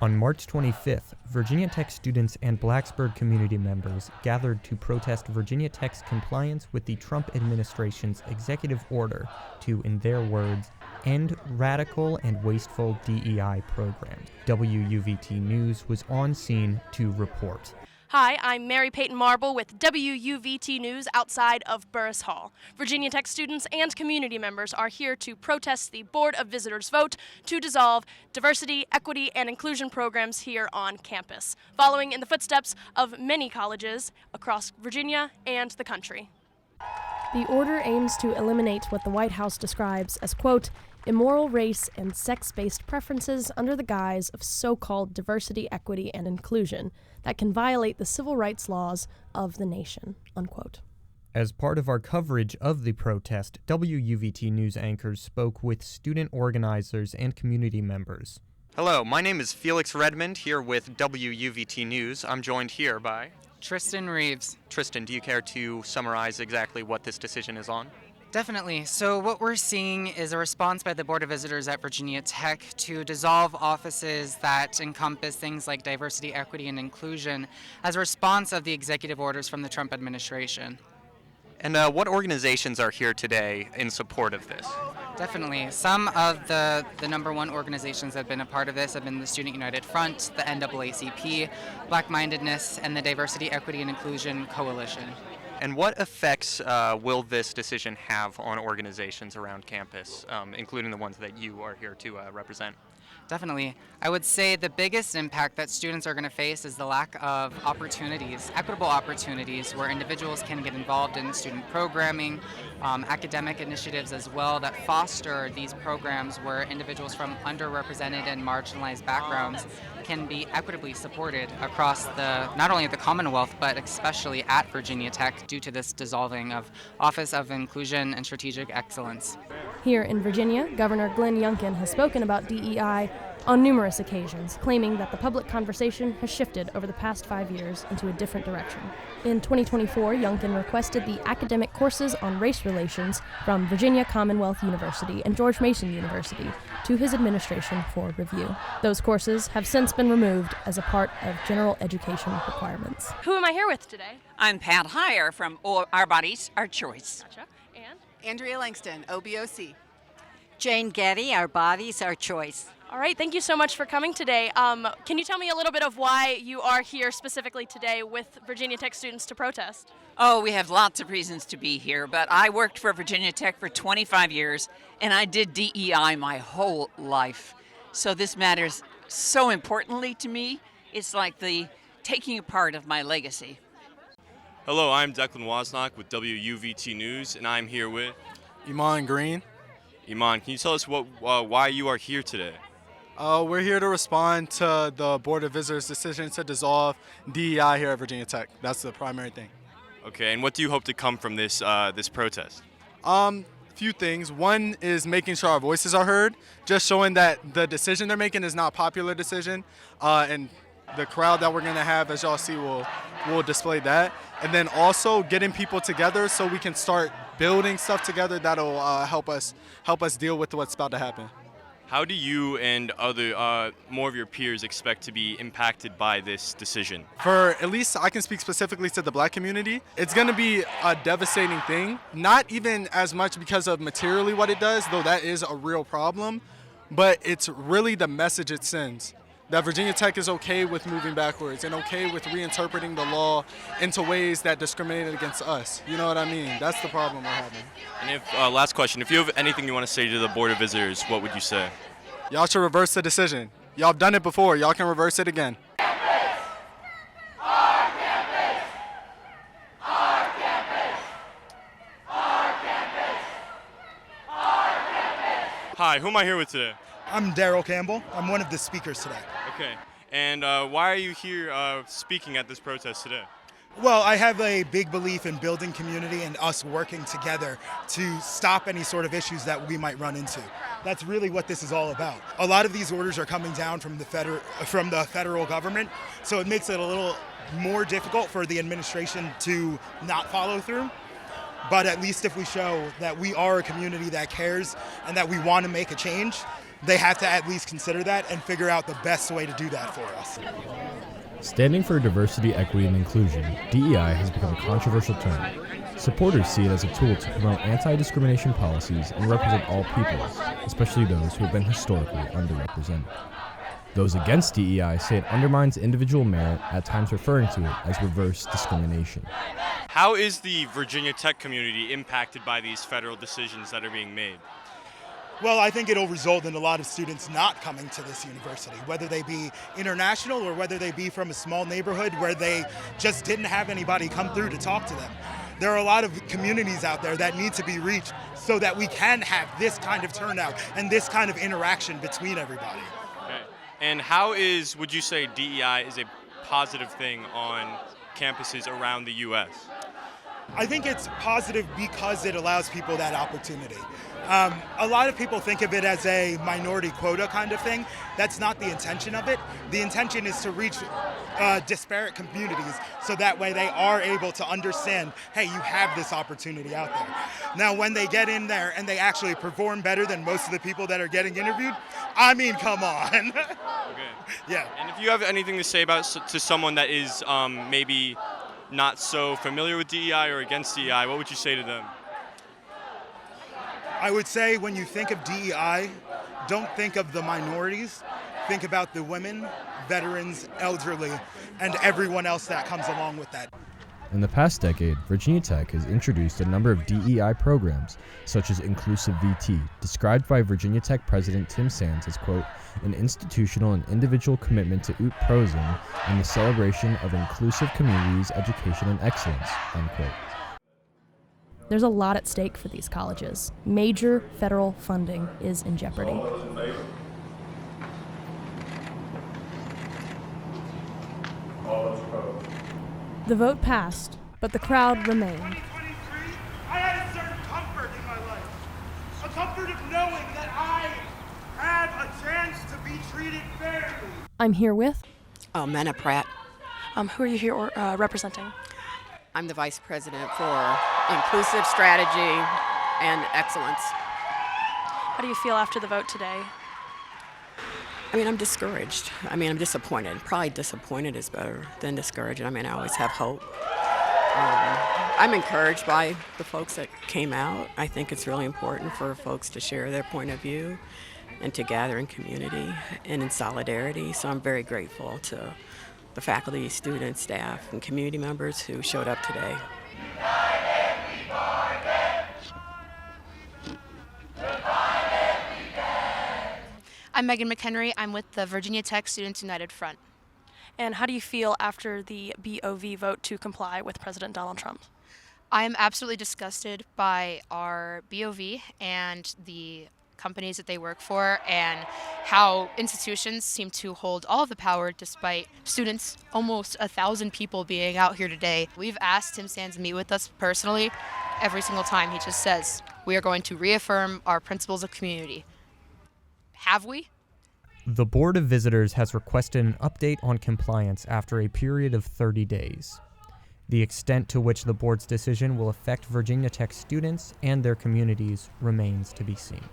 On March 25th, Virginia Tech students and Blacksburg community members gathered to protest Virginia Tech's compliance with the Trump administration's executive order to, in their words, end radical and wasteful DEI programs. WUVT News was on scene to report. Hi, I'm Mary Peyton Marble with WUVT News outside of Burris Hall. Virginia Tech students and community members are here to protest the Board of Visitors vote to dissolve diversity, equity, and inclusion programs here on campus, following in the footsteps of many colleges across Virginia and the country. The order aims to eliminate what the White House describes as, quote, immoral race and sex-based preferences under the guise of so-called diversity, equity, and inclusion that can violate the civil rights laws of the nation, unquote. As part of our coverage of the protest, WUVT News anchors spoke with student organizers and community members. Hello, my name is Felix Redmond, here with WUVT News. I'm joined here by Tristan Reeves. Tristan, do you care to summarize exactly what this decision is on? Definitely. So what we're seeing is a response by the Board of Visitors at Virginia Tech to dissolve offices that encompass things like diversity, equity, and inclusion as a response of the executive orders from the Trump administration. And what organizations are here today in support of this? Definitely. Some of the number one organizations that have been a part of this have been the Student United Front, the NAACP, Black Mindedness, and the Diversity, Equity, and Inclusion Coalition. And what effects will this decision have on organizations around campus, including the ones that you are here to represent? Definitely. I would say the biggest impact that students are going to face is the lack of opportunities, equitable opportunities where individuals can get involved in student programming, academic initiatives as well that foster these programs where individuals from underrepresented and marginalized backgrounds can be equitably supported across not only the Commonwealth, but especially at Virginia Tech due to this dissolving of Office of Inclusion and Strategic Excellence. Here in Virginia, Governor Glenn Youngkin has spoken about DEI on numerous occasions, claiming that the public conversation has shifted over the past 5 years into a different direction. In 2024, Youngkin requested the academic courses on race relations from Virginia Commonwealth University and George Mason University to his administration for review. Those courses have since been removed as a part of general education requirements. Who am I here with today? I'm Pat Heyer from Our Bodies, Our Choice. Gotcha. And? Andrea Langston, OBOC. Jane Getty, Our Bodies, Our Choice. All right, thank you so much for coming today. Can you tell me a little bit of why you are here specifically today with Virginia Tech students to protest? Oh, we have lots of reasons to be here, but I worked for Virginia Tech for 25 years, and I did DEI my whole life. So this matters so importantly to me. It's like the taking a part of my legacy. Hello, I'm Declan Wasnock with WUVT News, and I'm here with Iman Green. Iman, can you tell us why you are here today? We're here to respond to the Board of Visitors' decision to dissolve DEI here at Virginia Tech. That's the primary thing. Okay, and what do you hope to come from this protest? Few things. One is making sure our voices are heard, just showing that the decision they're making is not a popular decision, and the crowd that we're going to have, as y'all see, will display that. And then also getting people together so we can start building stuff together that'll help us deal with what's about to happen. How do you and other more of your peers expect to be impacted by this decision? For at least I can speak specifically to the Black community, it's going to be a devastating thing, not even as much because of materially what it does, though that is a real problem, but it's really the message it sends. That Virginia Tech is okay with moving backwards and okay with reinterpreting the law into ways that discriminate against us. You know what I mean? That's the problem we're having. And last question, if you have anything you want to say to the Board of Visitors, what would you say? Y'all should reverse the decision. Y'all have done it before. Y'all can reverse it again. Hi, who am I here with today? I'm Daryl Campbell. I'm one of the speakers today. Okay, and why are you here speaking at this protest today? Well, I have a big belief in building community and us working together to stop any sort of issues that we might run into. That's really what this is all about. A lot of these orders are coming down from the federal government, so it makes it a little more difficult for the administration to not follow through. But at least if we show that we are a community that cares and that we want to make a change, they have to at least consider that and figure out the best way to do that for us. Standing for diversity, equity, and inclusion, DEI has become a controversial term. Supporters see it as a tool to promote anti-discrimination policies and represent all peoples, especially those who have been historically underrepresented. Those against DEI say it undermines individual merit, at times referring to it as reverse discrimination. How is the Virginia Tech community impacted by these federal decisions that are being made? Well, I think it'll result in a lot of students not coming to this university, whether they be international or whether they be from a small neighborhood where they just didn't have anybody come through to talk to them. There are a lot of communities out there that need to be reached so that we can have this kind of turnout and this kind of interaction between everybody. Okay. And would you say DEI is a positive thing on campuses around the U.S.? I think it's positive because it allows people that opportunity. A lot of people think of it as a minority quota kind of thing. That's not the intention of it. The intention is to reach disparate communities so that way they are able to understand, hey, you have this opportunity out there. Now, when they get in there and they actually perform better than most of the people that are getting interviewed, I mean, come on. Okay. Yeah. And if you have anything to say to someone that is maybe not so familiar with DEI or against DEI, what would you say to them? I would say when you think of DEI, don't think of the minorities. Think about the women, veterans, elderly, and everyone else that comes along with that. In the past decade, Virginia Tech has introduced a number of DEI programs, such as Inclusive VT, described by Virginia Tech President Tim Sands as, quote, an institutional and individual commitment to wuvt-fm and the celebration of inclusive communities, education, and excellence, unquote. There's a lot at stake for these colleges. Major federal funding is in jeopardy. The vote passed, but the crowd remained. I had a certain comfort in my life. A comfort of knowing that I have a chance to be treated fairly. I'm here with Mena Pratt. Who are you here representing? I'm the Vice President for Inclusive Strategy and Excellence. How do you feel after the vote today? I mean, I'm discouraged. I mean, I'm disappointed. Probably disappointed is better than discouraged. I mean, I always have hope. I'm encouraged by the folks that came out. I think it's really important for folks to share their point of view and to gather in community and in solidarity. So I'm very grateful to the faculty, students, staff, and community members who showed up today. I'm Megan McHenry. I'm with the Virginia Tech Students United Front. And how do you feel after the BOV vote to comply with President Donald Trump? I am absolutely disgusted by our BOV and the companies that they work for and how institutions seem to hold all of the power despite students, almost 1,000 people being out here today. We've asked Tim Sands to meet with us personally every single time. He just says, we are going to reaffirm our principles of community. Have we? The Board of Visitors has requested an update on compliance after a period of 30 days. The extent to which the board's decision will affect Virginia Tech students and their communities remains to be seen.